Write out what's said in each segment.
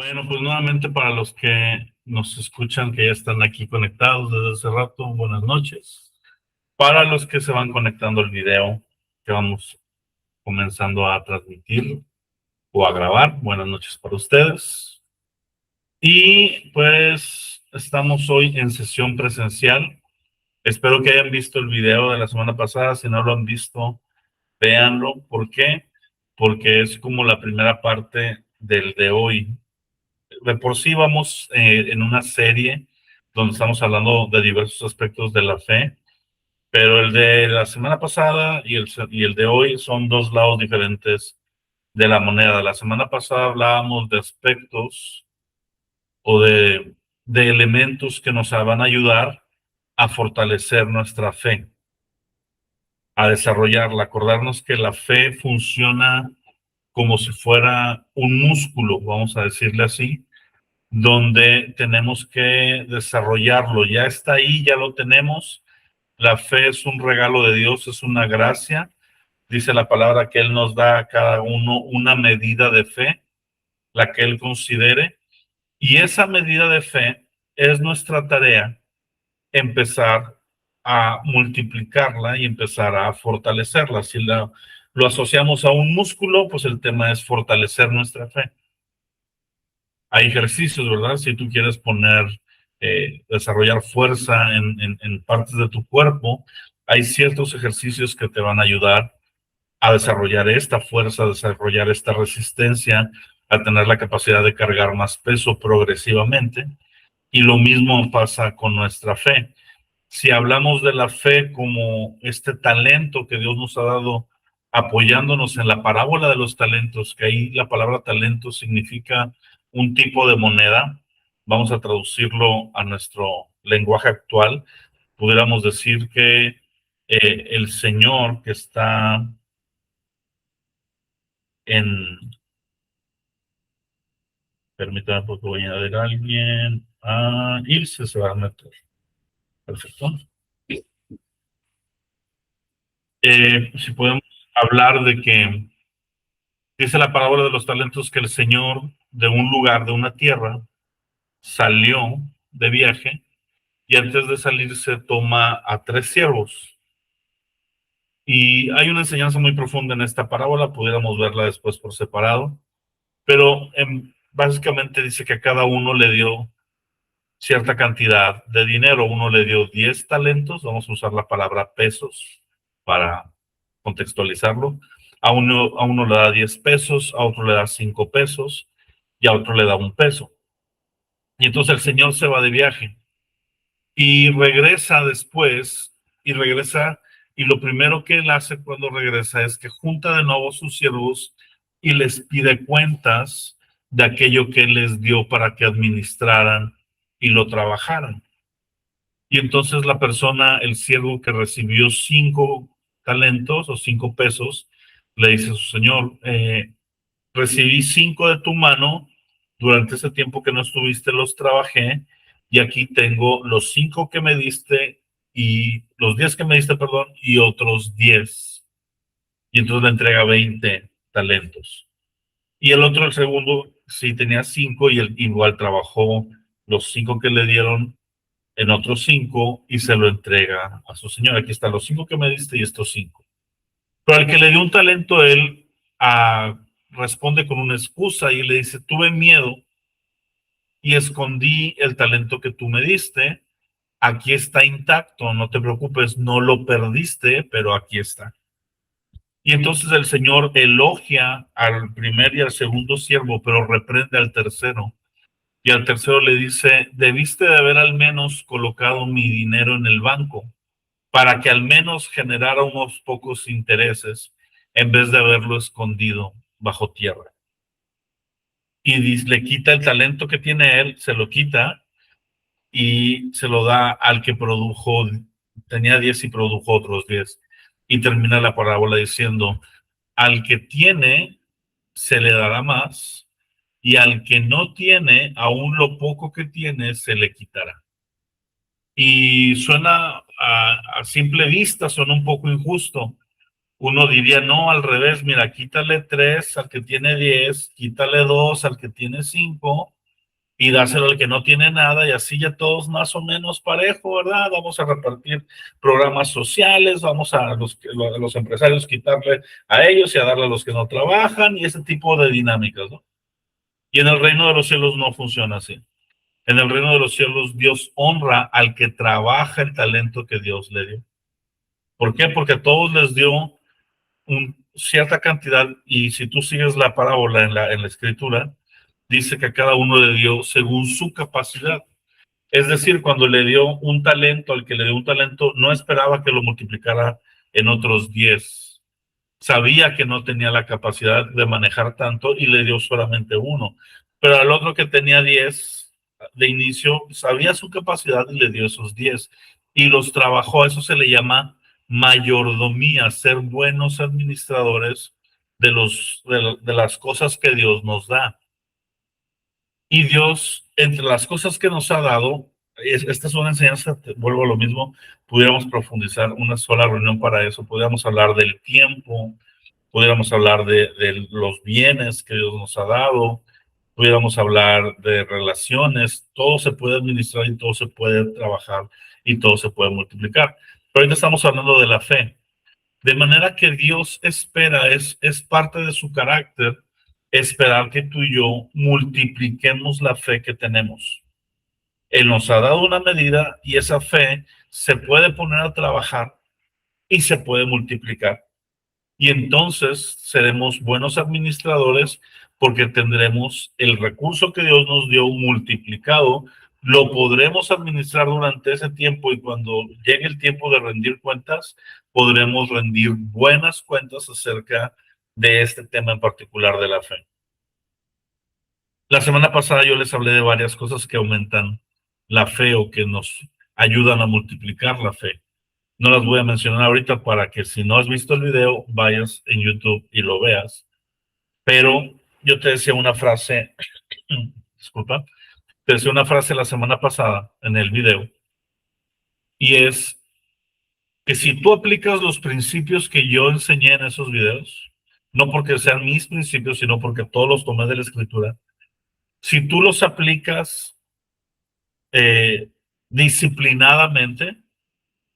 Bueno, pues nuevamente para los que nos escuchan, que ya están aquí conectados desde hace rato, buenas noches. Para los que se van conectando al video que vamos comenzando a transmitir o a grabar, buenas noches para ustedes. Y pues estamos hoy en sesión presencial. Espero que hayan visto el video de la semana pasada. Si no lo han visto, véanlo. ¿Por qué? Porque es como la primera parte del de hoy. De por sí vamos en una serie donde estamos hablando de diversos aspectos de la fe, pero el de la semana pasada y el de hoy son dos lados diferentes de la moneda. La semana pasada hablábamos de aspectos o de elementos que nos van a ayudar a fortalecer nuestra fe, a desarrollarla. Acordarnos que la fe funciona como si fuera un músculo, vamos a decirle así, donde tenemos que desarrollarlo. Ya está ahí, ya lo tenemos. La fe es un regalo de Dios, es una gracia. Dice la palabra que Él nos da a cada uno una medida de fe, la que Él considere. Y esa medida de fe es nuestra tarea, empezar a multiplicarla y empezar a fortalecerla. Si lo asociamos a un músculo, pues el tema es fortalecer nuestra fe. Hay ejercicios, ¿verdad? Si tú quieres desarrollar fuerza en partes de tu cuerpo, hay ciertos ejercicios que te van a ayudar a desarrollar esta fuerza, a desarrollar esta resistencia, a tener la capacidad de cargar más peso progresivamente. Y lo mismo pasa con nuestra fe. Si hablamos de la fe como este talento que Dios nos ha dado, apoyándonos en la parábola de los talentos, que ahí la palabra talento significa un tipo de moneda, vamos a traducirlo a nuestro lenguaje actual, pudiéramos decir que el Señor que está en... Permítame porque voy a añadir a alguien. Ilse se va a meter. Perfecto. Si podemos hablar de que dice la parábola de los talentos que el Señor de un lugar, de una tierra, salió de viaje y antes de salir se toma a 3 siervos. Y hay una enseñanza muy profunda en esta parábola, pudiéramos verla después por separado, pero básicamente dice que a cada uno le dio cierta cantidad de dinero. Uno le dio 10 talentos, vamos a usar la palabra pesos para contextualizarlo. A uno le da 10 pesos, a otro le da 5 pesos y a otro le da 1 peso. Y entonces el Señor se va de viaje y regresa después, y lo primero que él hace cuando regresa es que junta de nuevo a sus siervos y les pide cuentas de aquello que él les dio para que administraran y lo trabajaran. Y entonces la persona, el siervo que recibió 5 talentos o 5 pesos, le dice a su señor, recibí 5 de tu mano, durante ese tiempo que no estuviste los trabajé, y aquí tengo los 5 que me diste, y los 10 que me diste, perdón, y otros 10. Y entonces le entrega 20 talentos. Y el otro, el segundo, sí tenía 5 y él igual trabajó los 5 que le dieron en otros 5 y se lo entrega a su señor. Aquí están los 5 que me diste y estos 5. Pero al que le dio un talento, él responde con una excusa y le dice, tuve miedo y escondí el talento que tú me diste. Aquí está intacto, no te preocupes, no lo perdiste, pero aquí está. Y entonces el Señor elogia al primer y al segundo siervo, pero reprende al tercero. Y al tercero le dice, debiste de haber al menos colocado mi dinero en el banco para que al menos generara unos pocos intereses en vez de haberlo escondido bajo tierra. Y le quita el talento que tiene él, se lo quita y se lo da al que produjo, tenía 10 y produjo otros 10. Y termina la parábola diciendo, al que tiene se le dará más y al que no tiene, aún lo poco que tiene se le quitará. Y suena a simple vista, suena un poco injusto. Uno diría, no, al revés, mira, quítale 3 al que tiene 10, quítale 2 al que tiene 5 y dáselo al que no tiene nada, y así ya todos más o menos parejo, ¿verdad? Vamos a repartir programas sociales, vamos a los empresarios quitarle a ellos y a darle a los que no trabajan, y ese tipo de dinámicas, ¿no? Y en el reino de los cielos no funciona así. En el reino de los cielos Dios honra al que trabaja el talento que Dios le dio. ¿Por qué? Porque a todos les dio cierta cantidad, y si tú sigues la parábola en la escritura, dice que a cada uno le dio según su capacidad. Es decir, cuando le dio un talento, al que le dio un talento, no esperaba que lo multiplicara en otros 10. Sabía que no tenía la capacidad de manejar tanto y le dio solamente uno. Pero al otro que tenía 10 de inicio, sabía su capacidad y le dio esos 10. Y los trabajó. Eso se le llama mayordomía, ser buenos administradores de las cosas que Dios nos da. Y Dios, entre las cosas que nos ha dado, esta es una enseñanza, vuelvo a lo mismo, pudiéramos profundizar una sola reunión para eso, pudiéramos hablar del tiempo, pudiéramos hablar de los bienes que Dios nos ha dado, pudiéramos hablar de relaciones, todo se puede administrar y todo se puede trabajar y todo se puede multiplicar. Pero ahorita estamos hablando de la fe. De manera que Dios espera, es parte de su carácter, esperar que tú y yo multipliquemos la fe que tenemos. Él nos ha dado una medida y esa fe se puede poner a trabajar y se puede multiplicar. Y entonces seremos buenos administradores porque tendremos el recurso que Dios nos dio multiplicado, lo podremos administrar durante ese tiempo y cuando llegue el tiempo de rendir cuentas, podremos rendir buenas cuentas acerca de este tema en particular de la fe. La semana pasada yo les hablé de varias cosas que aumentan la fe o que nos ayudan a multiplicar la fe. No las voy a mencionar ahorita para que si no has visto el video, vayas en YouTube y lo veas. Pero yo te decía una frase, disculpa, te decía una frase la semana pasada en el video, y es que si tú aplicas los principios que yo enseñé en esos videos, no porque sean mis principios, sino porque todos los tomé de la escritura, si tú los aplicas disciplinadamente,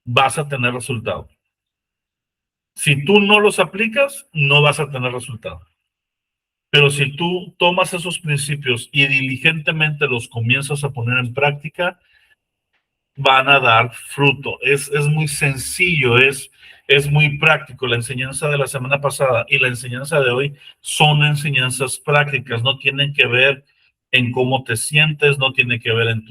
vas a tener resultados. Si tú no los aplicas, no vas a tener resultados. Pero si tú tomas esos principios y diligentemente los comienzas a poner en práctica, van a dar fruto. Es muy sencillo, es muy práctico. La enseñanza de la semana pasada y la enseñanza de hoy son enseñanzas prácticas, no tienen que ver en cómo te sientes, no tiene que ver en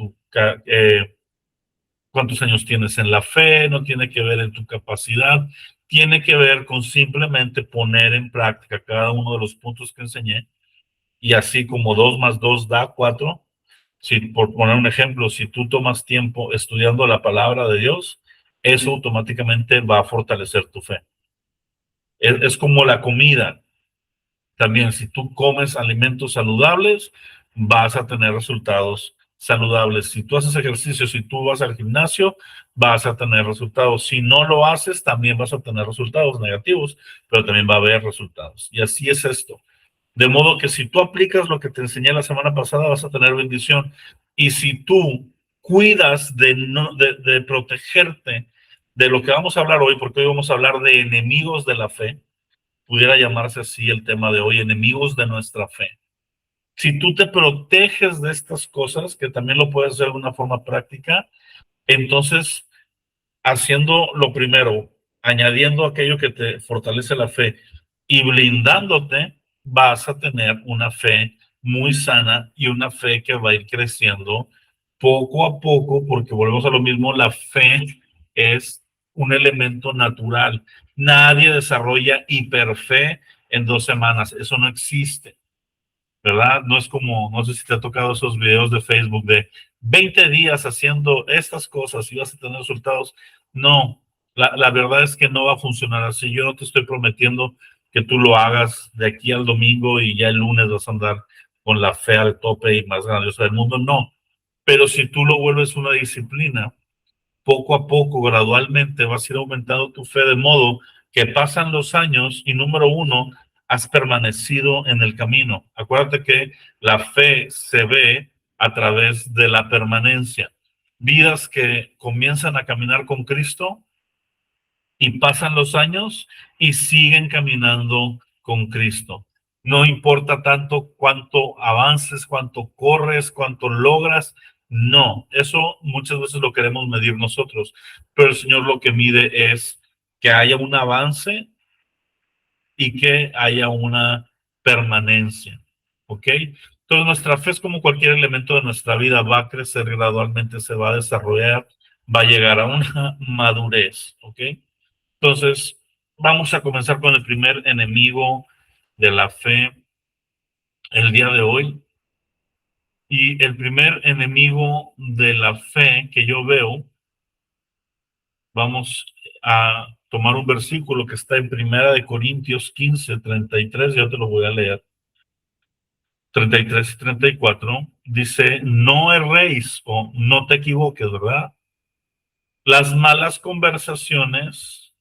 cuántos años tienes en la fe, no tiene que ver en tu capacidad, tiene que ver con simplemente poner en práctica cada uno de los puntos que enseñé. Y así como 2 más 2 da 4, si, por poner un ejemplo, si tú tomas tiempo estudiando la palabra de Dios, eso automáticamente va a fortalecer tu fe. Es como la comida. También, si tú comes alimentos saludables, vas a tener resultados saludables. Si tú haces ejercicio, si tú vas al gimnasio, vas a tener resultados. Si no lo haces, también vas a tener resultados negativos, pero también va a haber resultados. Y así es esto. De modo que si tú aplicas lo que te enseñé la semana pasada, vas a tener bendición. Y si tú cuidas de protegerte de lo que vamos a hablar hoy, porque hoy vamos a hablar de enemigos de la fe, pudiera llamarse así el tema de hoy, enemigos de nuestra fe. Si tú te proteges de estas cosas, que también lo puedes hacer de una forma práctica, entonces, haciendo lo primero, añadiendo aquello que te fortalece la fe y blindándote, vas a tener una fe muy sana y una fe que va a ir creciendo poco a poco, porque volvemos a lo mismo, la fe es un elemento natural. Nadie desarrolla hiperfe en 2 semanas, eso no existe, ¿verdad? No es como, no sé si te ha tocado esos videos de Facebook de 20 días haciendo estas cosas y vas a tener resultados. No, la verdad es que no va a funcionar así. Yo no te estoy prometiendo que tú lo hagas de aquí al domingo y ya el lunes vas a andar con la fe al tope y más grandiosa del mundo. No, pero si tú lo vuelves una disciplina, poco a poco, gradualmente, vas a ir aumentando tu fe de modo que pasan los años y número uno, has permanecido en el camino. Acuérdate que la fe se ve a través de la permanencia. Vidas que comienzan a caminar con Cristo y pasan los años y siguen caminando con Cristo. No importa tanto cuánto avances, cuánto corres, cuánto logras. No, eso muchas veces lo queremos medir nosotros, pero el Señor lo que mide es que haya un avance y que haya una permanencia. ¿Ok? Entonces nuestra fe es como cualquier elemento de nuestra vida, va a crecer gradualmente, se va a desarrollar, va a llegar a una madurez. ¿Ok? Entonces, vamos a comenzar con el primer enemigo de la fe el día de hoy. Y el primer enemigo de la fe que yo veo, vamos a tomar un versículo que está en Primera de Corintios 15:33, yo te lo voy a leer. 33 y 34, dice, no erréis o no te equivoques, ¿verdad? Las malas conversaciones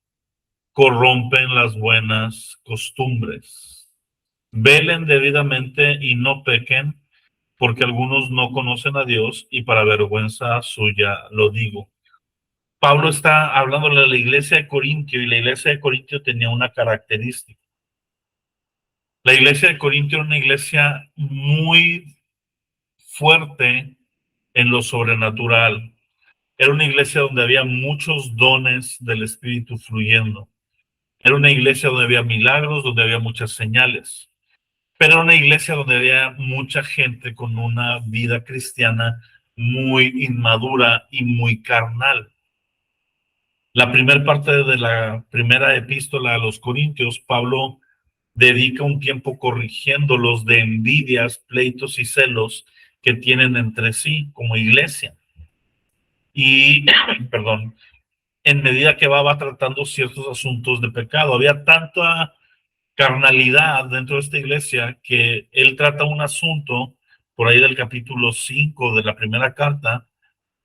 corrompen las buenas costumbres. Velen debidamente y no pequen, porque algunos no conocen a Dios y para vergüenza suya lo digo. Pablo está hablando de la iglesia de Corintio y la iglesia de Corintio tenía una característica. La iglesia de Corintio era una iglesia muy fuerte en lo sobrenatural. Era una iglesia donde había muchos dones del Espíritu fluyendo. Era una iglesia donde había milagros, donde había muchas señales. Pero era una iglesia donde había mucha gente con una vida cristiana muy inmadura y muy carnal. La primera parte de la primera epístola a los Corintios, Pablo dedica un tiempo corrigiéndolos de envidias, pleitos y celos que tienen entre sí como iglesia. Y, perdón, en medida que va tratando ciertos asuntos de pecado. Había tanta carnalidad dentro de esta iglesia que él trata un asunto por ahí del capítulo 5 de la primera carta,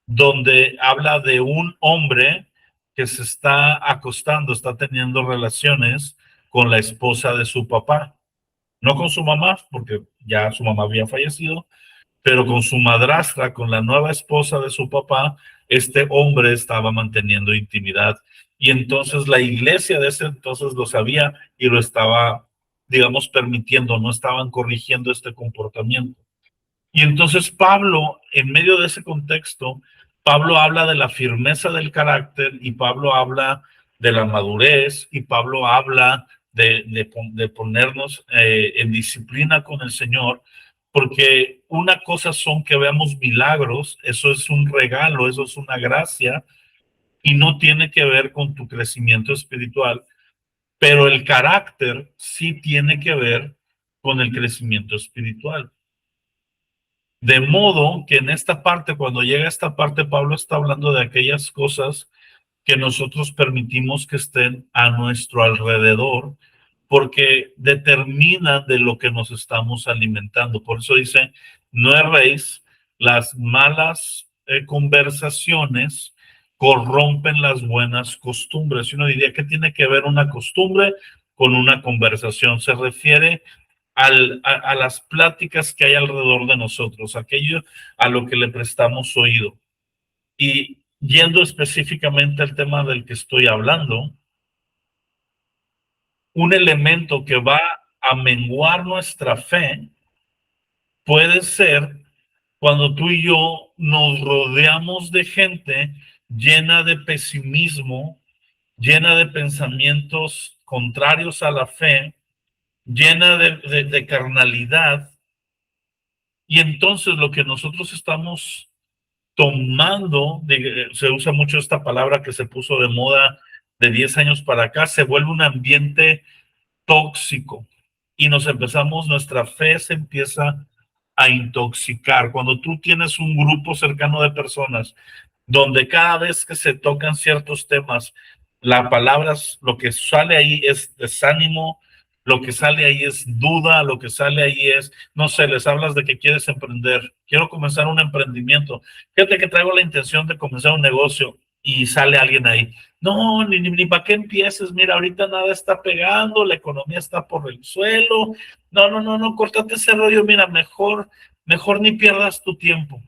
donde habla de un hombre que se está acostando, está teniendo relaciones con la esposa de su papá, no con su mamá, porque ya su mamá había fallecido, pero con su madrastra, con la nueva esposa de su papá, este hombre estaba manteniendo intimidad. Y entonces la iglesia de ese entonces lo sabía y lo estaba, digamos, permitiendo, no estaban corrigiendo este comportamiento. Y entonces Pablo, en medio de ese contexto, Pablo habla de la firmeza del carácter y Pablo habla de la madurez y Pablo habla de ponernos en disciplina con el Señor, porque una cosa son que veamos milagros, eso es un regalo, eso es una gracia y no tiene que ver con tu crecimiento espiritual, pero el carácter sí tiene que ver con el crecimiento espiritual. De modo que en esta parte, cuando llega esta parte, Pablo está hablando de aquellas cosas que nosotros permitimos que estén a nuestro alrededor, porque determinan de lo que nos estamos alimentando. Por eso dice, no erréis, las malas conversaciones corrompen las buenas costumbres. Y uno diría, ¿qué tiene que ver una costumbre con una conversación? Se refiere a las pláticas que hay alrededor de nosotros, aquello a lo que le prestamos oído. Y yendo específicamente al tema del que estoy hablando, un elemento que va a menguar nuestra fe puede ser cuando tú y yo nos rodeamos de gente llena de pesimismo, llena de pensamientos contrarios a la fe, llena de carnalidad. Y entonces lo que nosotros estamos tomando, se usa mucho esta palabra que se puso de moda de 10 años para acá, se vuelve un ambiente tóxico y nuestra fe se empieza a intoxicar. Cuando tú tienes un grupo cercano de personas donde cada vez que se tocan ciertos temas, las palabras, lo que sale ahí es desánimo, lo que sale ahí es duda, lo que sale ahí es, no sé, les hablas de que quieres emprender, quiero comenzar un emprendimiento, fíjate que traigo la intención de comenzar un negocio y sale alguien ahí, no, ni para qué empieces, mira, ahorita nada está pegando, la economía está por el suelo, no, córtate ese rollo, mira, mejor ni pierdas tu tiempo.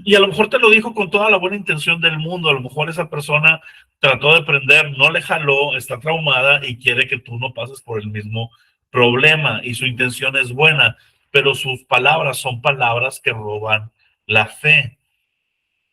Y a lo mejor te lo dijo con toda la buena intención del mundo, a lo mejor esa persona trató de aprender, no le jaló, está traumada y quiere que tú no pases por el mismo problema y su intención es buena, pero sus palabras son palabras que roban la fe.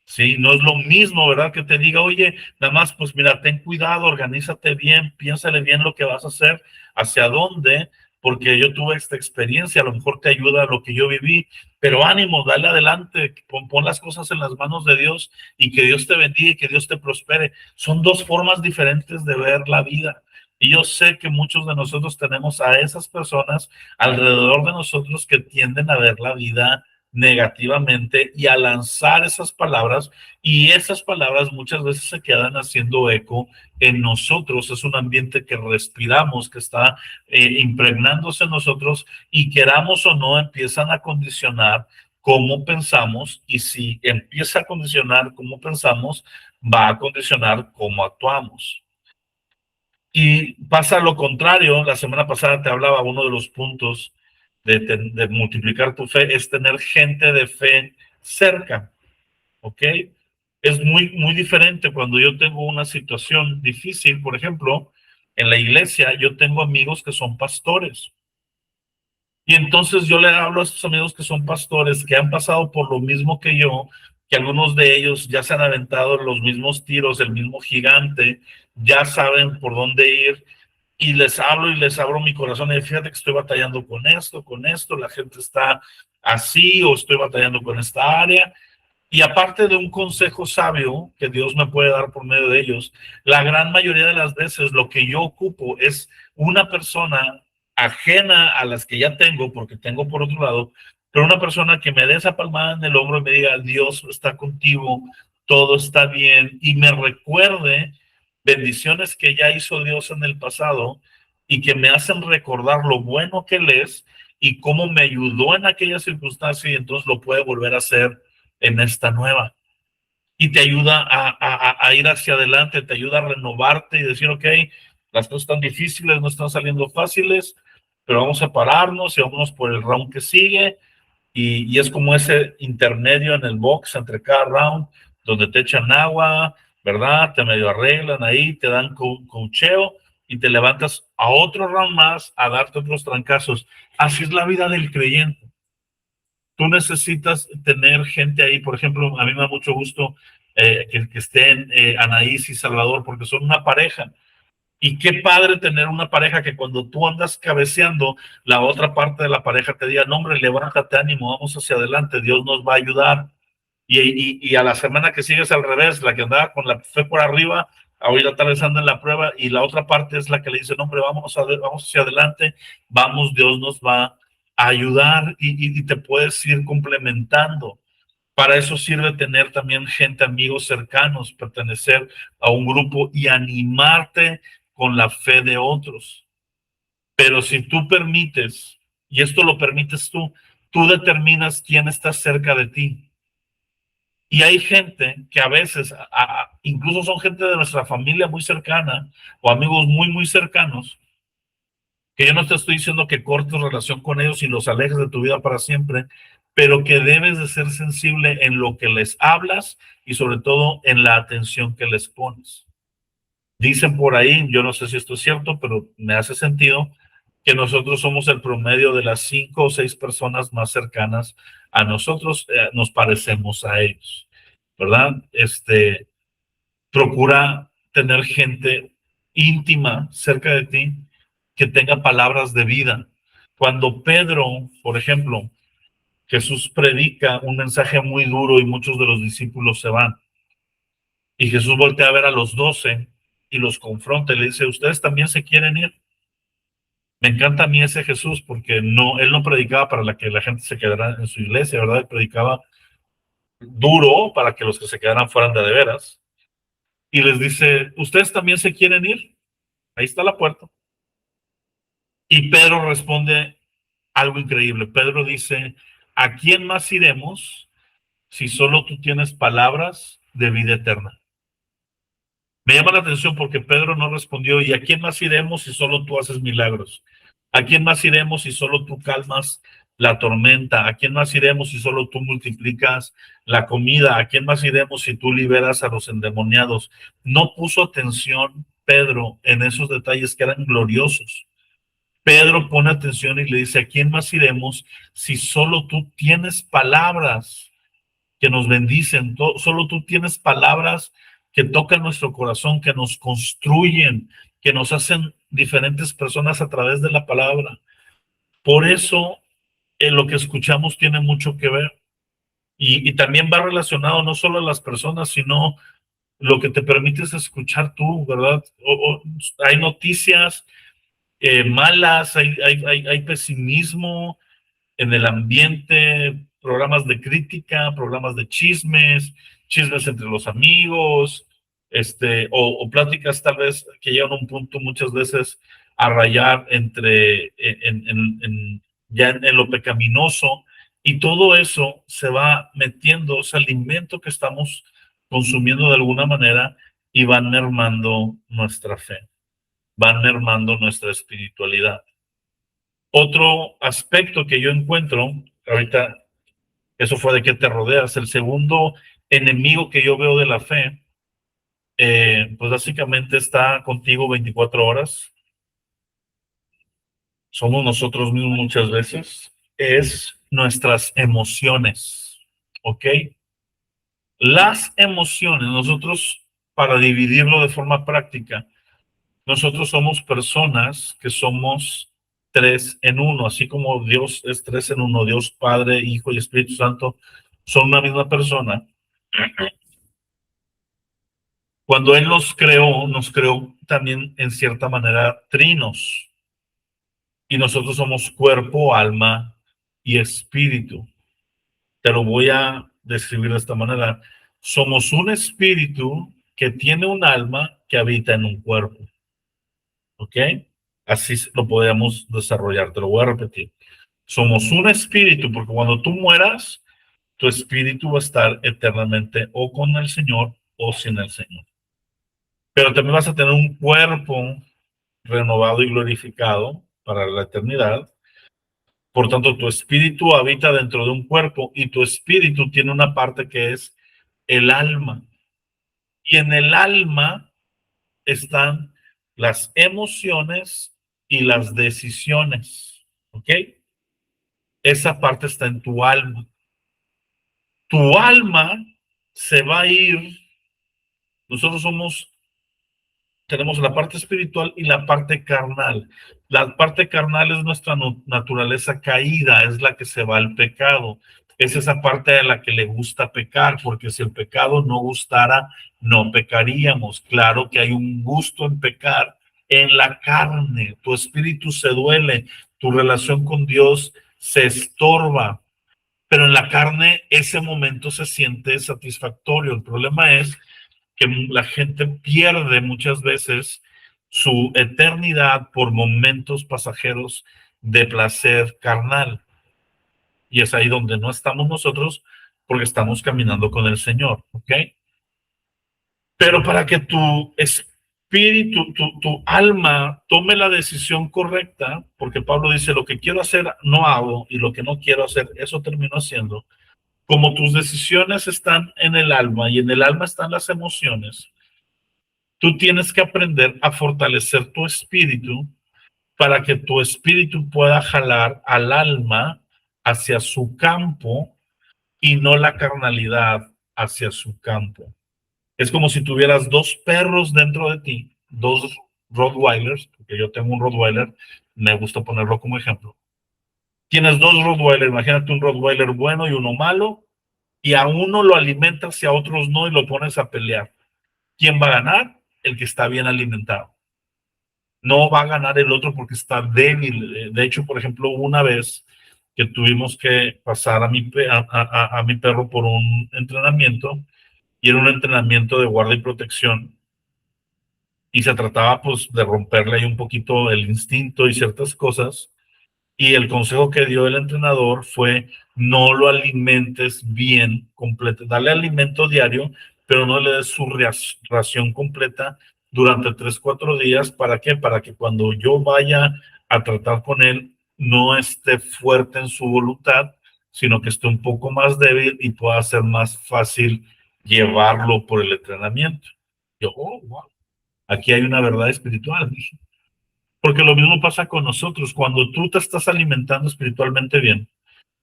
Sí, no es lo mismo, ¿verdad? Que te diga, oye, nada más, pues mira, ten cuidado, organízate bien, piénsale bien lo que vas a hacer, hacia dónde, porque yo tuve esta experiencia, a lo mejor te ayuda a lo que yo viví, pero ánimo, dale adelante, pon las cosas en las manos de Dios y que Dios te bendiga y que Dios te prospere. Son dos formas diferentes de ver la vida. Y yo sé que muchos de nosotros tenemos a esas personas alrededor de nosotros que tienden a ver la vida negativamente y a lanzar esas palabras, y esas palabras muchas veces se quedan haciendo eco en nosotros. Es un ambiente que respiramos, que está impregnándose en nosotros, y queramos o no empiezan a condicionar cómo pensamos, y si empieza a condicionar cómo pensamos, va a condicionar cómo actuamos. Y pasa lo contrario. La semana pasada te hablaba, uno de los puntos de multiplicar tu fe es tener gente de fe cerca, ¿ok? Es muy, muy diferente cuando yo tengo una situación difícil. Por ejemplo, en la iglesia yo tengo amigos que son pastores. Y entonces yo le hablo a estos amigos que son pastores, que han pasado por lo mismo que yo, que algunos de ellos ya se han aventado los mismos tiros, el mismo gigante, ya saben por dónde ir, y les hablo y les abro mi corazón y fíjate que estoy batallando con esto, la gente está así, o estoy batallando con esta área. Y aparte de un consejo sabio que Dios me puede dar por medio de ellos, la gran mayoría de las veces lo que yo ocupo es una persona ajena a las que ya tengo, porque tengo por otro lado, pero una persona que me dé esa palmada en el hombro y me diga, Dios está contigo, todo está bien, y me recuerde bendiciones que ya hizo Dios en el pasado y que me hacen recordar lo bueno que Él es y cómo me ayudó en aquella circunstancia, y entonces lo puede volver a hacer en esta nueva. Y te ayuda a ir hacia adelante, te ayuda a renovarte y decir, ok, las cosas están difíciles, no están saliendo fáciles, pero vamos a pararnos y vámonos por el round que sigue. Y es como ese intermedio en el box entre cada round, donde te echan agua, ¿verdad? Te medio arreglan ahí, te dan coacheo y te levantas a otro round más a darte otros trancazos. Así es la vida del creyente. Tú necesitas tener gente ahí. Por ejemplo, a mí me da mucho gusto que estén Anaís y Salvador, porque son una pareja. Y qué padre tener una pareja que cuando tú andas cabeceando, la otra parte de la pareja te diga, no, hombre, levántate, ánimo, vamos hacia adelante, Dios nos va a ayudar. Y a la semana que sigues al revés, la que andaba con la fe por arriba, ahorita tal vez anda en la prueba, y la otra parte es la que le dice, no, hombre, vamos hacia adelante, vamos, Dios nos va a ayudar, y te puedes ir complementando. Para eso sirve tener también gente, amigos cercanos, pertenecer a un grupo y animarte con la fe de otros. Pero si tú permites, y esto lo permites tú determinas quién está cerca de ti. Y hay gente que a veces, incluso son gente de nuestra familia muy cercana o amigos muy, muy cercanos, que yo no te estoy diciendo que cortes relación con ellos y los alejes de tu vida para siempre, pero que debes de ser sensible en lo que les hablas y sobre todo en la atención que les pones. Dicen por ahí, yo no sé si esto es cierto, pero me hace sentido, que nosotros somos el promedio de las 5 o 6 personas más cercanas a nosotros, nos parecemos a ellos, ¿verdad? Procura tener gente íntima cerca de ti que tenga palabras de vida. Cuando Pedro, por ejemplo, Jesús predica un mensaje muy duro y muchos de los discípulos se van. Y Jesús voltea a ver a los 12 y los confronta y le dice, ¿ustedes también se quieren ir? Me encanta a mí ese Jesús porque no, él no predicaba para que la gente se quedara en su iglesia, ¿verdad? Él predicaba duro para que los que se quedaran fueran de veras. Y les dice, ¿ustedes también se quieren ir? Ahí está la puerta. Y Pedro responde algo increíble. Pedro dice, ¿a quién más iremos si solo tú tienes palabras de vida eterna? Me llama la atención porque Pedro no respondió, ¿y a quién más iremos si solo tú haces milagros? ¿A quién más iremos si solo tú calmas la tormenta? ¿A quién más iremos si solo tú multiplicas la comida? ¿A quién más iremos si tú liberas a los endemoniados? No puso atención Pedro en esos detalles que eran gloriosos. Pedro pone atención y le dice, ¿a quién más iremos si solo tú tienes palabras que nos bendicen? Solo tú tienes palabras que tocan nuestro corazón, que nos construyen, que nos hacen diferentes personas a través de la palabra. Por eso lo que escuchamos tiene mucho que ver. Y también va relacionado no solo a las personas, sino lo que te permites escuchar tú, ¿verdad? Hay noticias malas, hay pesimismo en el ambiente, programas de crítica, programas de chismes, chismes entre los amigos, o pláticas tal vez que llegan a un punto muchas veces a rayar entre, en lo pecaminoso, y todo eso se va metiendo, ese alimento que estamos consumiendo de alguna manera, y van mermando nuestra fe, van mermando nuestra espiritualidad. Otro aspecto que yo encuentro, ahorita, eso fue de qué te rodeas. El segundo enemigo que yo veo de la fe, pues básicamente está contigo 24 horas. Somos nosotros mismos muchas veces. Es nuestras emociones, ¿ok? Las emociones, nosotros, para dividirlo de forma práctica, nosotros somos personas que somos tres en uno, así como Dios es tres en uno, Dios Padre, Hijo y Espíritu Santo son una misma persona. Cuando Él nos creó también en cierta manera trinos, y nosotros somos cuerpo, alma y espíritu. Te lo voy a describir de esta manera. Somos un espíritu que tiene un alma que habita en un cuerpo. ¿Ok? Así lo podemos desarrollar. Te lo voy a repetir. Somos un espíritu, porque cuando tú mueras, tu espíritu va a estar eternamente o con el Señor o sin el Señor. Pero también vas a tener un cuerpo renovado y glorificado para la eternidad. Por tanto, tu espíritu habita dentro de un cuerpo, y tu espíritu tiene una parte que es el alma. Y en el alma están las emociones y las decisiones. ¿Ok? Esa parte está en tu alma. Tu alma se va a ir. Nosotros tenemos la parte espiritual y la parte carnal. La parte carnal es nuestra naturaleza caída, es la que se va al pecado. Es esa parte a la que le gusta pecar, porque si el pecado no gustara, no pecaríamos. Claro que hay un gusto en pecar en la carne. Tu espíritu se duele, tu relación con Dios se estorba, pero en la carne ese momento se siente satisfactorio. El problema es que la gente pierde muchas veces su eternidad por momentos pasajeros de placer carnal. Y es ahí donde no estamos nosotros, porque estamos caminando con el Señor, ¿ok? Pero para que tu espíritu, tu alma tome la decisión correcta, porque Pablo dice, lo que quiero hacer no hago, y lo que no quiero hacer, eso termino haciendo. Como tus decisiones están en el alma, y en el alma están las emociones, tú tienes que aprender a fortalecer tu espíritu para que tu espíritu pueda jalar al alma hacia su campo y no la carnalidad hacia su campo. Es como si tuvieras dos perros dentro de ti, dos Rottweilers, porque yo tengo un Rottweiler, me gusta ponerlo como ejemplo. Tienes dos Rottweilers, imagínate un Rottweiler bueno y uno malo, y a uno lo alimentas y a otros no, y lo pones a pelear. ¿Quién va a ganar? El que está bien alimentado. No va a ganar el otro porque está débil. De hecho, por ejemplo, una vez que tuvimos que pasar a mi perro por un entrenamiento, y era un entrenamiento de guardia y protección, y se trataba pues de romperle ahí un poquito el instinto y ciertas cosas, y el consejo que dio el entrenador fue: no lo alimentes bien completo, dale alimento diario, pero no le des su ración completa durante 3, 4 días. ¿Para qué? Para que cuando yo vaya a tratar con él, no esté fuerte en su voluntad, sino que esté un poco más débil y pueda ser más fácil llevarlo por el entrenamiento. Yo, oh, wow, aquí hay una verdad espiritual. Porque lo mismo pasa con nosotros. Cuando tú te estás alimentando espiritualmente bien,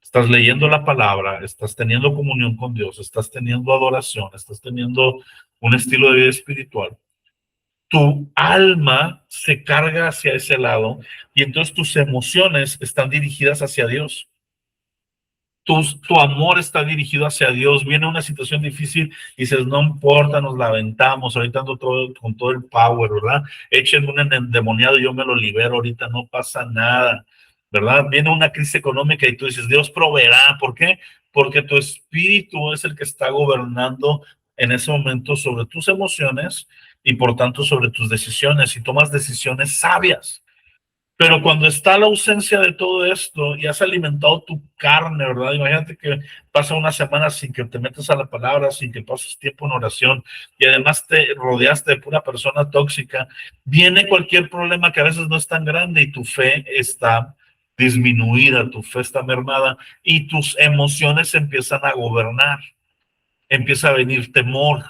estás leyendo la palabra, estás teniendo comunión con Dios, estás teniendo adoración, estás teniendo un estilo de vida espiritual, tu alma se carga hacia ese lado y entonces tus emociones están dirigidas hacia Dios. Tu amor está dirigido hacia Dios. Viene una situación difícil y dices, no importa, nos la aventamos. Ahorita ando con todo el power, ¿verdad? Échenme un endemoniado y yo me lo libero. Ahorita no pasa nada, ¿verdad? Viene una crisis económica y tú dices, Dios proveerá. ¿Por qué? Porque tu espíritu es el que está gobernando en ese momento sobre tus emociones y por tanto sobre tus decisiones, y tomas decisiones sabias. Pero cuando está la ausencia de todo esto y has alimentado tu carne, ¿verdad? Imagínate que pasa una semana sin que te metas a la palabra, sin que pases tiempo en oración y además te rodeaste de pura persona tóxica, viene cualquier problema que a veces no es tan grande y tu fe está disminuida, tu fe está mermada y tus emociones empiezan a gobernar. Empieza a venir temor,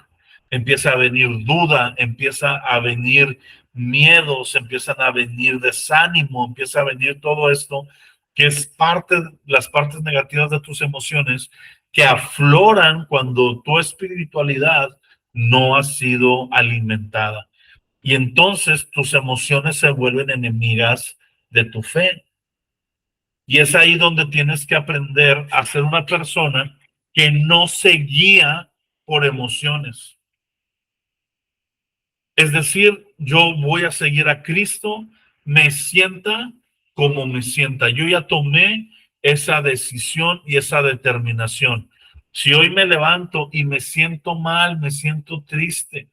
empieza a venir duda, empieza a venir miedos, empiezan a venir desánimo, empieza a venir todo esto que es las partes negativas de tus emociones que afloran cuando tu espiritualidad no ha sido alimentada. Y entonces tus emociones se vuelven enemigas de tu fe. Y es ahí donde tienes que aprender a ser una persona que no se guía por emociones. Es decir, yo voy a seguir a Cristo, me sienta como me sienta. Yo ya tomé esa decisión y esa determinación. Si hoy me levanto y me siento mal, me siento triste,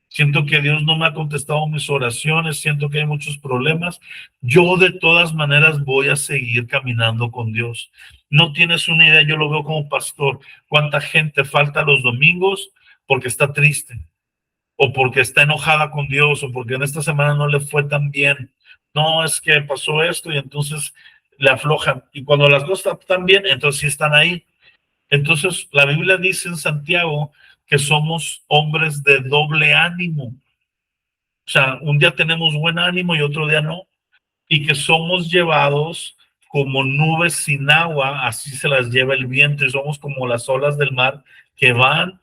siento que Dios no me ha contestado mis oraciones, siento que hay muchos problemas, yo de todas maneras voy a seguir caminando con Dios. No tienes una idea, yo lo veo como pastor, cuánta gente falta los domingos porque está triste, o porque está enojada con Dios, o porque en esta semana no le fue tan bien. No, es que pasó esto y entonces le aflojan. Y cuando las cosas están bien, entonces sí están ahí. Entonces, la Biblia dice en Santiago que somos hombres de doble ánimo. O sea, un día tenemos buen ánimo y otro día no. Y que somos llevados como nubes sin agua, así se las lleva el viento, y somos como las olas del mar que van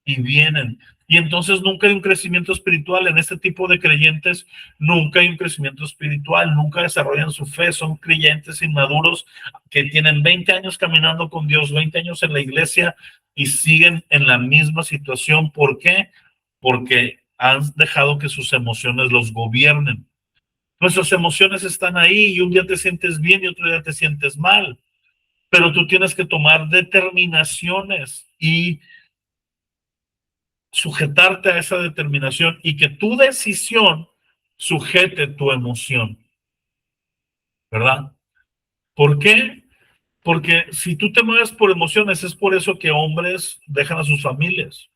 y vienen. Y entonces nunca hay un crecimiento espiritual en este tipo de creyentes, nunca hay un crecimiento espiritual, nunca desarrollan su fe, son creyentes inmaduros que tienen 20 años caminando con Dios, 20 años en la iglesia y siguen en la misma situación. ¿Por qué? Porque han dejado que sus emociones los gobiernen. Nuestras emociones están ahí y un día te sientes bien y otro día te sientes mal, pero tú tienes que tomar determinaciones y sujetarte a esa determinación y que tu decisión sujete tu emoción, ¿verdad? ¿Por qué? Porque si tú te mueves por emociones, es por eso que hombres dejan a sus familias,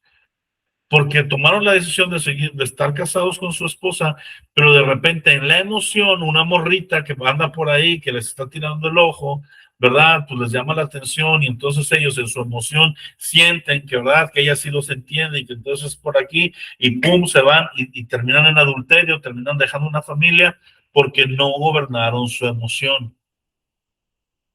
porque tomaron la decisión de seguir, de estar casados con su esposa, pero de repente en la emoción, una morrita que anda por ahí, que les está tirando el ojo, ¿verdad? Pues les llama la atención y entonces ellos en su emoción sienten que, ¿verdad? Que ella sí los entiende y que entonces por aquí y pum, se van y terminan en adulterio, terminan dejando una familia porque no gobernaron su emoción.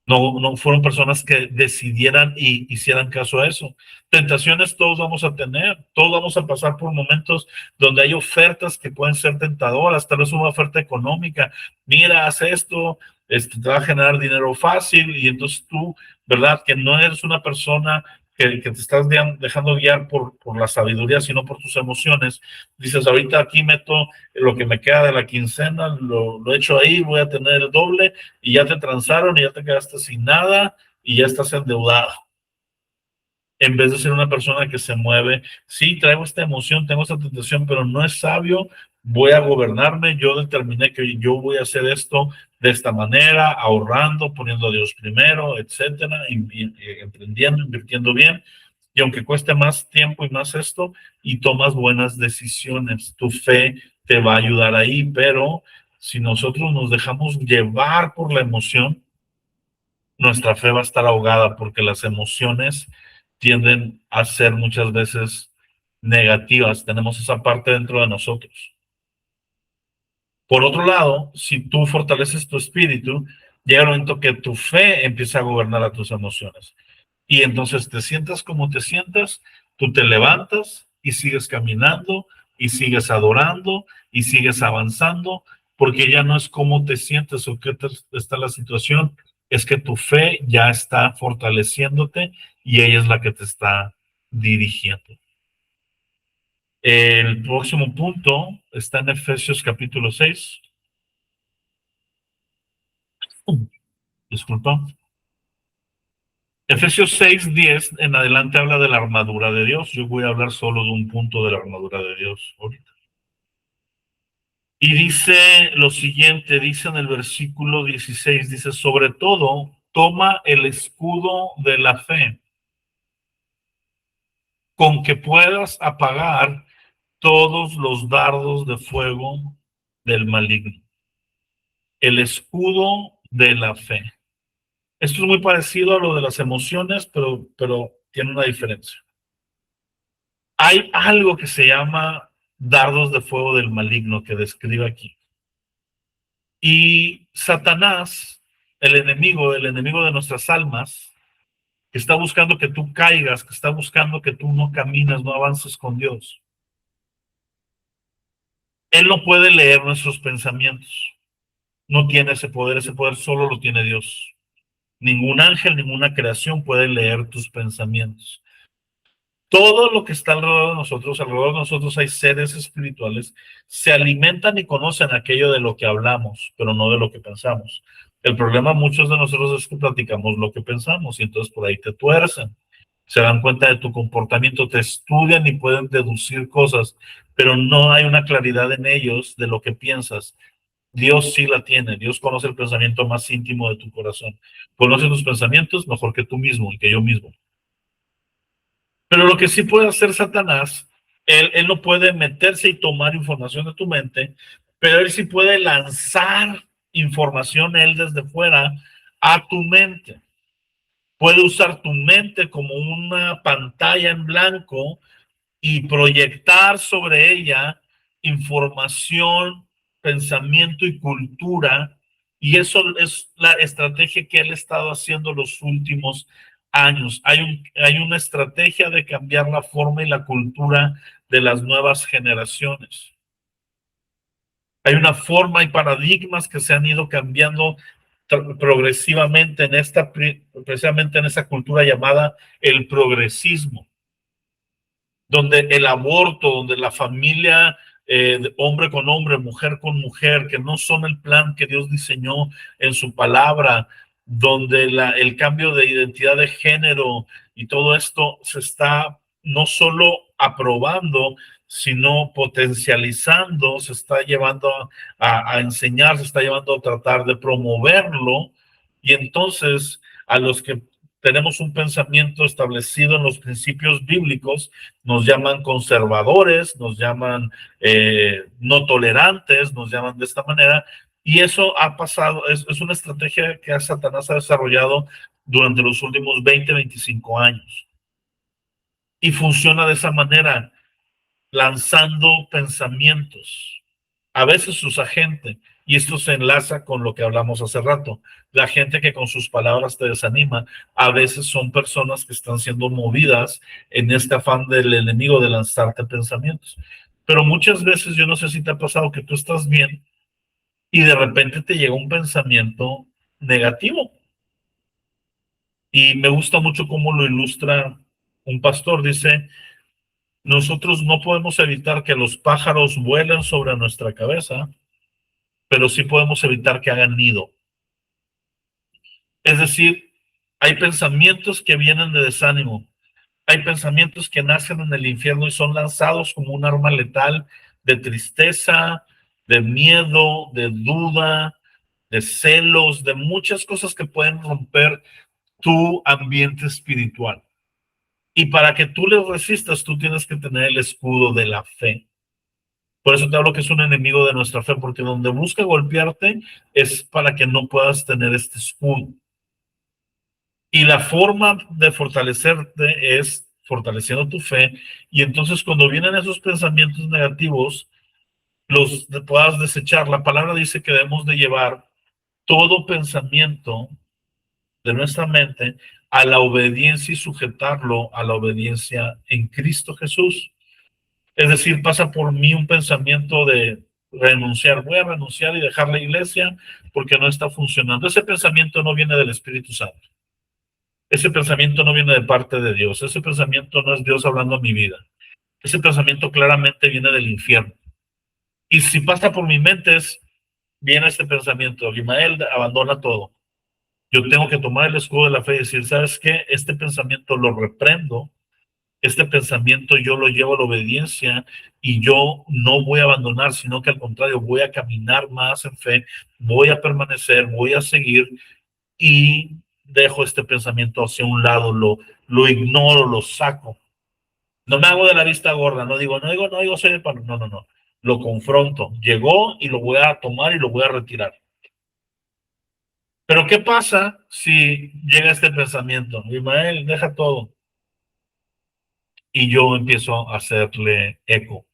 No fueron personas que decidieran y hicieran caso a eso. Tentaciones todos vamos a tener, todos vamos a pasar por momentos donde hay ofertas que pueden ser tentadoras, tal vez una oferta económica. Mira, haz esto, te va a generar dinero fácil y entonces tú, ¿verdad? Que no eres una persona que te estás dejando guiar por la sabiduría, sino por tus emociones. Dices, ahorita aquí meto lo que me queda de la quincena, lo echo ahí, voy a tener el doble y ya te transaron y ya te quedaste sin nada y ya estás endeudado. En vez de ser una persona que se mueve, sí, traigo esta emoción, tengo esta tentación, pero no es sabio, voy a gobernarme, yo determiné que yo voy a hacer esto de esta manera, ahorrando, poniendo a Dios primero, etcétera, emprendiendo, invirtiendo bien, y aunque cueste más tiempo y más esto, y tomas buenas decisiones, tu fe te va a ayudar ahí, pero Si nosotros nos dejamos llevar por la emoción, nuestra fe va a estar ahogada porque las emociones tienden a ser muchas veces negativas. Tenemos esa parte dentro de nosotros. Por otro lado, si tú fortaleces tu espíritu, llega el momento que tu fe empieza a gobernar a tus emociones. Y entonces te sientas como te sientas, tú te levantas y sigues caminando y sigues adorando y sigues avanzando, porque ya no es cómo te sientes o qué está la situación, es que tu fe ya está fortaleciéndote y ella es la que te está dirigiendo. El próximo punto está en Efesios capítulo 6. Disculpa. Efesios 6:10 en adelante habla de la armadura de Dios. Yo voy a hablar solo de un punto de la armadura de Dios ahorita. Y dice lo siguiente, dice en el versículo 16, dice, sobre todo, toma el escudo de la fe, con que puedas apagar todos los dardos de fuego del maligno. El escudo de la fe. Esto es muy parecido a lo de las emociones, pero tiene una diferencia. Hay algo que se llama dardos de fuego del maligno que describe aquí. Y Satanás, el enemigo de nuestras almas, que está buscando que tú caigas, que está buscando que tú no caminas, no avances con Dios. Él no puede leer nuestros pensamientos. No tiene ese poder solo lo tiene Dios. Ningún ángel, ninguna creación puede leer tus pensamientos. Todo lo que está alrededor de nosotros hay seres espirituales, se alimentan y conocen aquello de lo que hablamos, pero no de lo que pensamos. El problema muchos de nosotros es que platicamos lo que pensamos y entonces por ahí te tuercen. Se dan cuenta de tu comportamiento, te estudian y pueden deducir cosas, pero no hay una claridad en ellos de lo que piensas. Dios sí la tiene, Dios conoce el pensamiento más íntimo de tu corazón. Conoce tus pensamientos mejor que tú mismo y que yo mismo. Pero lo que sí puede hacer Satanás, él no puede meterse y tomar información de tu mente, pero él sí puede lanzar información él desde fuera a tu mente. Puede usar tu mente como una pantalla en blanco y proyectar sobre ella información, pensamiento y cultura. Y eso es la estrategia que él ha estado haciendo los últimos años. Hay una estrategia de cambiar la forma y la cultura de las nuevas generaciones. Hay una forma y paradigmas que se han ido cambiando progresivamente precisamente en esa cultura llamada el progresismo, donde el aborto, donde la familia, hombre con hombre, mujer con mujer, que no son el plan que Dios diseñó en su palabra, donde el cambio de identidad de género y todo esto se está no solo aprobando, sino potencializando, se está llevando a enseñar, se está llevando a tratar de promoverlo. Y entonces a los que tenemos un pensamiento establecido en los principios bíblicos, nos llaman conservadores, nos llaman no tolerantes, nos llaman de esta manera, y eso ha pasado, es una estrategia que Satanás ha desarrollado durante los últimos 20, 25 años. Y funciona de esa manera, lanzando pensamientos. A veces usa gente, y esto se enlaza con lo que hablamos hace rato. La gente que con sus palabras te desanima, a veces son personas que están siendo movidas en este afán del enemigo de lanzarte pensamientos. Pero muchas veces, yo no sé si te ha pasado que tú estás bien y de repente te llega un pensamiento negativo. Y me gusta mucho cómo lo ilustra un pastor. Dice, nosotros no podemos evitar que los pájaros vuelen sobre nuestra cabeza, pero sí podemos evitar que hagan nido. Es decir, hay pensamientos que vienen de desánimo, hay pensamientos que nacen en el infierno y son lanzados como un arma letal de tristeza, de miedo, de duda, de celos, de muchas cosas que pueden romper tu ambiente espiritual. Y para que tú les resistas, tú tienes que tener el escudo de la fe. Por eso te hablo que es un enemigo de nuestra fe, porque donde busca golpearte es para que no puedas tener este escudo. Y la forma de fortalecerte es fortaleciendo tu fe. Y entonces cuando vienen esos pensamientos negativos, los puedas desechar. La palabra dice que debemos de llevar todo pensamiento de nuestra mente a la obediencia y sujetarlo a la obediencia en Cristo Jesús. Es decir, pasa por mí un pensamiento de renunciar. Voy a renunciar y dejar la iglesia porque no está funcionando. Ese pensamiento no viene del Espíritu Santo. Ese pensamiento no viene de parte de Dios. Ese pensamiento no es Dios hablando a mi vida. Ese pensamiento claramente viene del infierno. Y si pasa por mi mente, viene este pensamiento: Abimael, abandona todo. Yo tengo que tomar el escudo de la fe y decir, ¿sabes qué? Este pensamiento lo reprendo. Este pensamiento yo lo llevo a la obediencia y yo no voy a abandonar, sino que al contrario, voy a caminar más en fe, voy a permanecer, voy a seguir y dejo este pensamiento hacia un lado, lo ignoro, lo saco. No me hago de la vista gorda, no digo soy de palo, no, no, no. Lo confronto. Llegó y lo voy a tomar y lo voy a retirar. Pero ¿qué pasa si llega este pensamiento? Ismael, deja todo. Y yo empiezo a hacerle eco.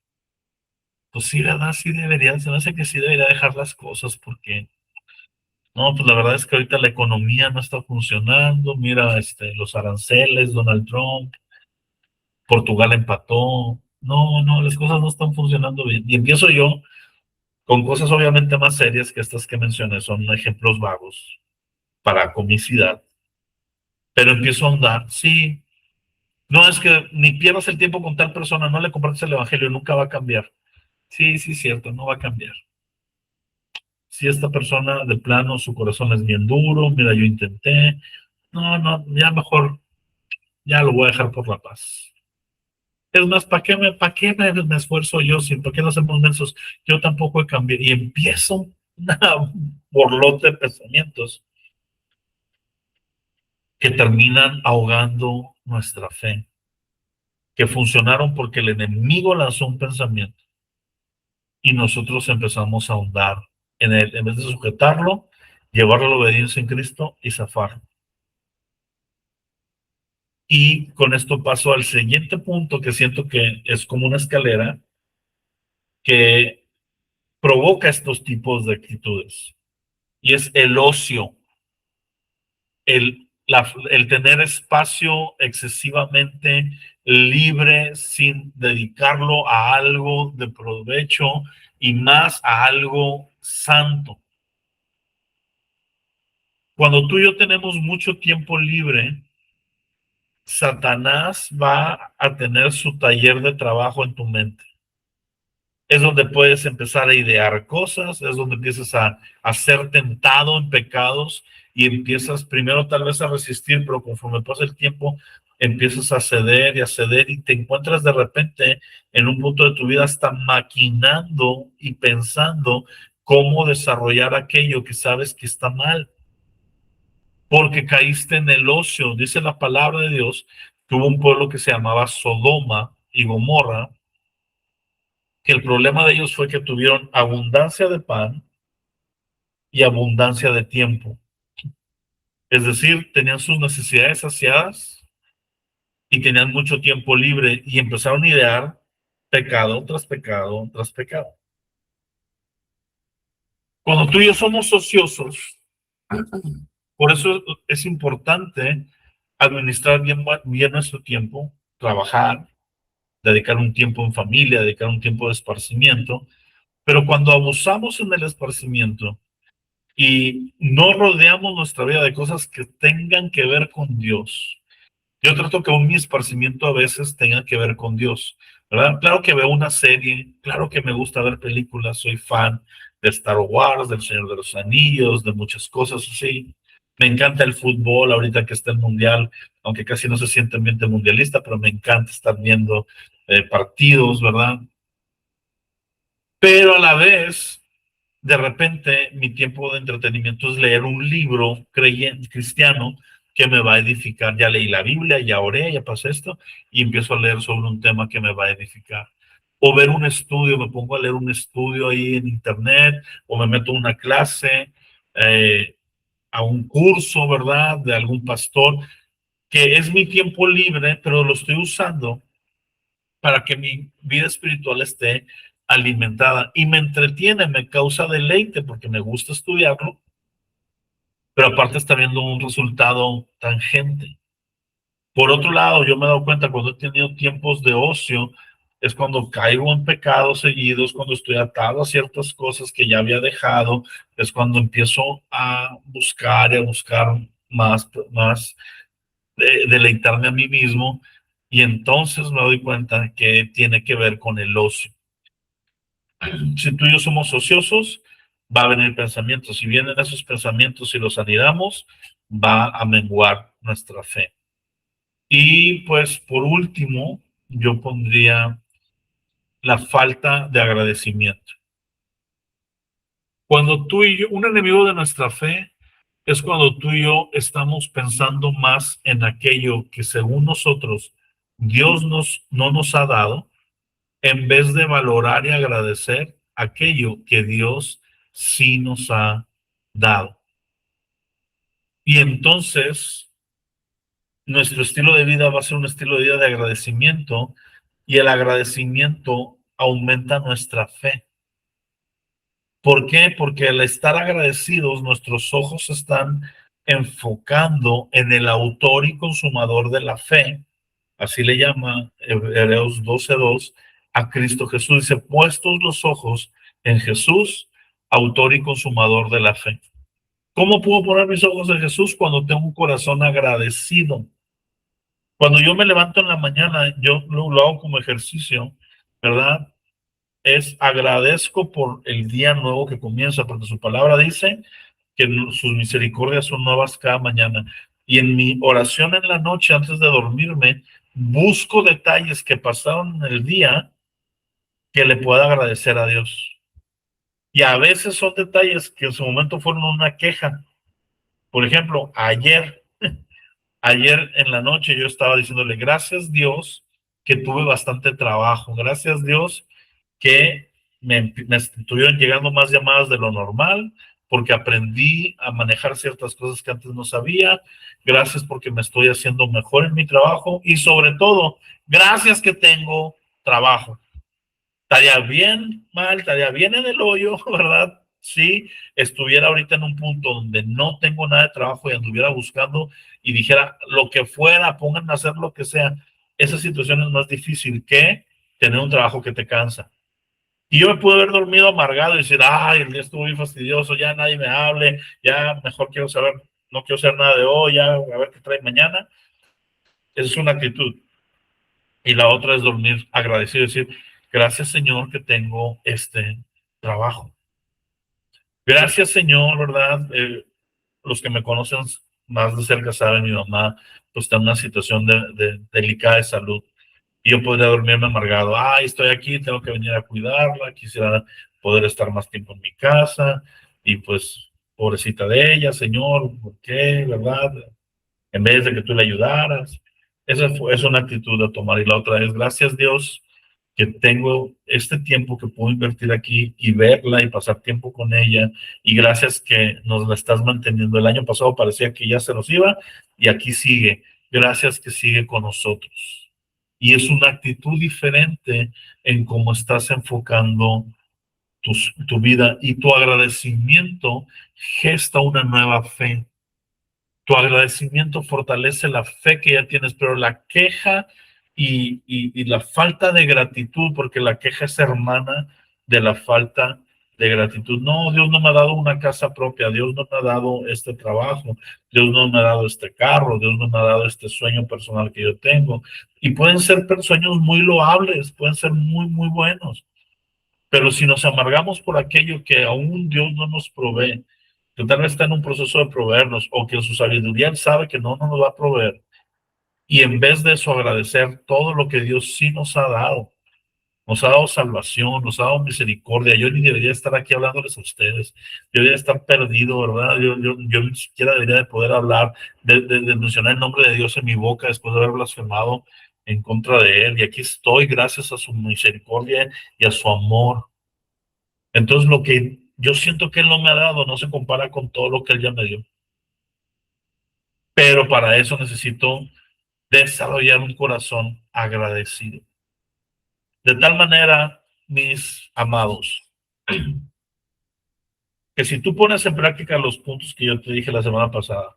Pues sí, ¿verdad? Sí debería, se me hace que sí debería dejar las cosas porque, no, pues la verdad es que ahorita la economía no está funcionando. Mira, los aranceles, Donald Trump, Portugal empató. No, no, las cosas no están funcionando bien. Y empiezo yo con cosas obviamente más serias que estas que mencioné, son ejemplos vagos para comicidad. Pero empiezo a ahondar, sí. No es que ni pierdas el tiempo con tal persona, no le compartes el evangelio, nunca va a cambiar. Sí, sí, cierto, no va a cambiar. Si esta persona de plano su corazón es bien duro, mira, yo intenté, no, no, ya mejor, ya lo voy a dejar por la paz. Es más, ¿para qué me esfuerzo yo? ¿Para qué no hacemos mensos? Yo tampoco he cambiado. Y empiezo una borlote de pensamientos que terminan ahogando nuestra fe, que funcionaron porque el enemigo lanzó un pensamiento y nosotros empezamos a ahondar en él, en vez de sujetarlo, llevarlo a la obediencia en Cristo y zafarlo. Y con esto paso al siguiente punto que siento que es como una escalera que provoca estos tipos de actitudes. Y es el ocio, el tener espacio excesivamente libre sin dedicarlo a algo de provecho y más a algo santo. Cuando tú y yo tenemos mucho tiempo libre, Satanás va a tener su taller de trabajo en tu mente. Es donde puedes empezar a idear cosas, es donde empiezas a ser tentado en pecados y empiezas primero tal vez a resistir, pero conforme pasa el tiempo empiezas a ceder y te encuentras de repente en un punto de tu vida hasta maquinando y pensando cómo desarrollar aquello que sabes que está mal, porque caíste en el ocio. Dice la palabra de Dios que hubo un pueblo que se llamaba Sodoma y Gomorra, que el problema de ellos fue que tuvieron abundancia de pan y abundancia de tiempo. Es decir, tenían sus necesidades saciadas y tenían mucho tiempo libre y empezaron a idear pecado tras pecado tras pecado. Cuando tú y yo somos ociosos, por eso es importante administrar bien nuestro tiempo, trabajar, dedicar un tiempo en familia, dedicar un tiempo de esparcimiento, pero cuando abusamos en el esparcimiento, y no rodeamos nuestra vida de cosas que tengan que ver con Dios. Yo trato que mi esparcimiento a veces tenga que ver con Dios, ¿verdad? Claro que veo una serie, claro que me gusta ver películas, soy fan de Star Wars, del Señor de los Anillos, de muchas cosas así. Me encanta el fútbol, ahorita que está el Mundial, aunque casi no se siente ambiente mundialista, pero me encanta estar viendo partidos, ¿verdad? Pero a la vez de repente mi tiempo de entretenimiento es leer un libro cristiano que me va a edificar. Ya leí la Biblia, ya oré, ya pasé esto y empiezo a leer sobre un tema que me va a edificar. o ver un estudio, me pongo a leer un estudio ahí en internet, o me meto a una clase, eh, a un curso, ¿verdad? De algún pastor, que es mi tiempo libre, pero lo estoy usando para que mi vida espiritual esté alimentada y me entretiene, me causa deleite porque me gusta estudiarlo, pero aparte está viendo un resultado tangente. Por otro lado, yo me he dado cuenta cuando he tenido tiempos de ocio, es cuando caigo en pecados seguidos, cuando estoy atado a ciertas cosas que ya había dejado, es cuando empiezo a buscar y a buscar más deleitarme a mí mismo, y entonces me doy cuenta que tiene que ver con el ocio. Si tú y yo somos ociosos, va a venir pensamientos. Si vienen esos pensamientos y los anidamos, va a menguar nuestra fe. Y pues por último, yo pondría la falta de agradecimiento. Cuando tú y yo, un enemigo de nuestra fe es cuando tú y yo estamos pensando más en aquello que según nosotros Dios no nos ha dado, en vez de valorar y agradecer aquello que Dios sí nos ha dado. Y entonces nuestro estilo de vida va a ser un estilo de vida de agradecimiento, y el agradecimiento aumenta nuestra fe. ¿Por qué? Porque al estar agradecidos, nuestros ojos están enfocando en el autor y consumador de la fe, así le llama Hebreos 12:2, a Cristo Jesús. Dice, puestos los ojos en Jesús, autor y consumador de la fe. ¿Cómo puedo poner mis ojos en Jesús? Cuando tengo un corazón agradecido. Cuando yo me levanto en la mañana, yo lo hago como ejercicio, ¿verdad? Es agradezco por el día nuevo que comienza, porque su palabra dice que sus misericordias son nuevas cada mañana. Y en mi oración en la noche, antes de dormirme, busco detalles que pasaron en el día que le pueda agradecer a Dios. Y a veces son detalles que en su momento fueron una queja. Por ejemplo, ayer en la noche yo estaba diciéndole, gracias Dios que tuve bastante trabajo. Gracias Dios que me estuvieron llegando más llamadas de lo normal, porque aprendí a manejar ciertas cosas que antes no sabía. Gracias porque me estoy haciendo mejor en mi trabajo, y sobre todo, gracias que tengo trabajo. Estaría bien mal, estaría bien en el hoyo, ¿verdad? Si estuviera ahorita en un punto donde no tengo nada de trabajo y anduviera buscando y dijera lo que fuera, pónganme a hacer lo que sea. Esa situación es más difícil que tener un trabajo que te cansa. Y yo me pude haber dormido amargado y decir, ay, el día estuvo muy fastidioso, ya nadie me hable, ya mejor quiero saber, no quiero hacer nada de hoy, ya a ver qué trae mañana. Esa es una actitud. Y la otra es dormir agradecido y decir, gracias Señor que tengo este trabajo. Gracias Señor, ¿verdad? Los que me conocen más de cerca saben, mi mamá pues está en una situación de delicada de salud. Y yo podría dormirme amargado. Ay, estoy aquí, tengo que venir a cuidarla, quisiera poder estar más tiempo en mi casa, y pues, pobrecita de ella, Señor, ¿por qué, verdad? En vez de que tú le ayudaras. Es una actitud a tomar. Y la otra es, gracias Dios, que tengo este tiempo que puedo invertir aquí y verla y pasar tiempo con ella. Y gracias que nos la estás manteniendo. El año pasado parecía que ya se nos iba, y aquí sigue. Gracias que sigue con nosotros. Y es una actitud diferente en cómo estás enfocando tu vida, y tu agradecimiento gesta una nueva fe. Tu agradecimiento fortalece la fe que ya tienes, pero la queja y la falta de gratitud, porque la queja es hermana de la falta de gratitud. No, Dios no me ha dado una casa propia, Dios no me ha dado este trabajo, Dios no me ha dado este carro, Dios no me ha dado este sueño personal que yo tengo. Y pueden ser sueños muy loables, pueden ser muy, muy buenos, pero si nos amargamos por aquello que aún Dios no nos provee, que tal vez está en un proceso de proveernos, o que en su sabiduría Él sabe que no nos va a proveer, y en vez de eso agradecer todo lo que Dios sí nos ha dado salvación, nos ha dado misericordia. Yo ni debería estar aquí hablándoles a ustedes, yo debería estar perdido, ¿verdad? Yo ni siquiera debería de poder hablar, de mencionar el nombre de Dios en mi boca después de haber blasfemado. en contra de él, y aquí estoy gracias a su misericordia y a su amor. Entonces lo que yo siento que él no me ha dado no se compara con todo lo que él ya me dio. Pero para eso necesito desarrollar un corazón agradecido. De tal manera, mis amados, que si tú pones en práctica los puntos que yo te dije la semana pasada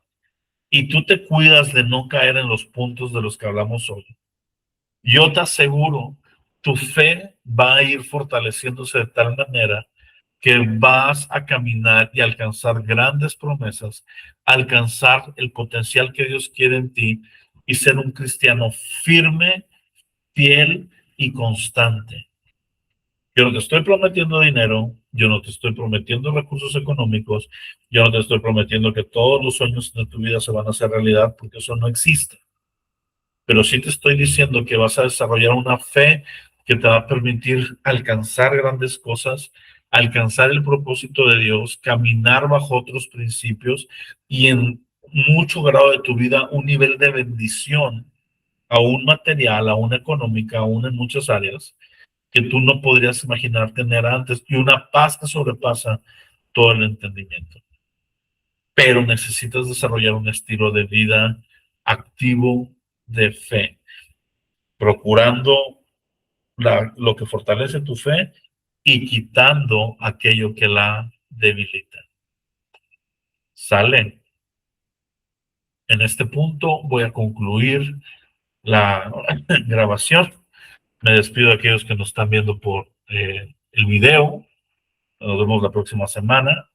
y tú te cuidas de no caer en los puntos de los que hablamos hoy, yo te aseguro, tu fe va a ir fortaleciéndose de tal manera que vas a caminar y alcanzar grandes promesas, alcanzar el potencial que Dios quiere en ti y ser un cristiano firme, fiel y constante. Yo no te estoy prometiendo dinero, yo no te estoy prometiendo recursos económicos, yo no te estoy prometiendo que todos los sueños de tu vida se van a hacer realidad, porque eso no existe. Pero sí te estoy diciendo que vas a desarrollar una fe que te va a permitir alcanzar grandes cosas, alcanzar el propósito de Dios, caminar bajo otros principios y en mucho grado de tu vida un nivel de bendición, aún material, aún económica, aún en muchas áreas, que tú no podrías imaginar tener antes, y una paz que sobrepasa todo el entendimiento. Pero necesitas desarrollar un estilo de vida activo de fe, procurando lo que fortalece tu fe y quitando aquello que la debilita. ¿Sale? En este punto voy a concluir la grabación. Me despido de aquellos que nos están viendo por el video. Nos vemos la próxima semana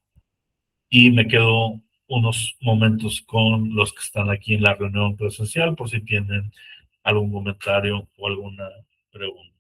y me quedo unos momentos con los que están aquí en la reunión presencial por si tienen algún comentario o alguna pregunta.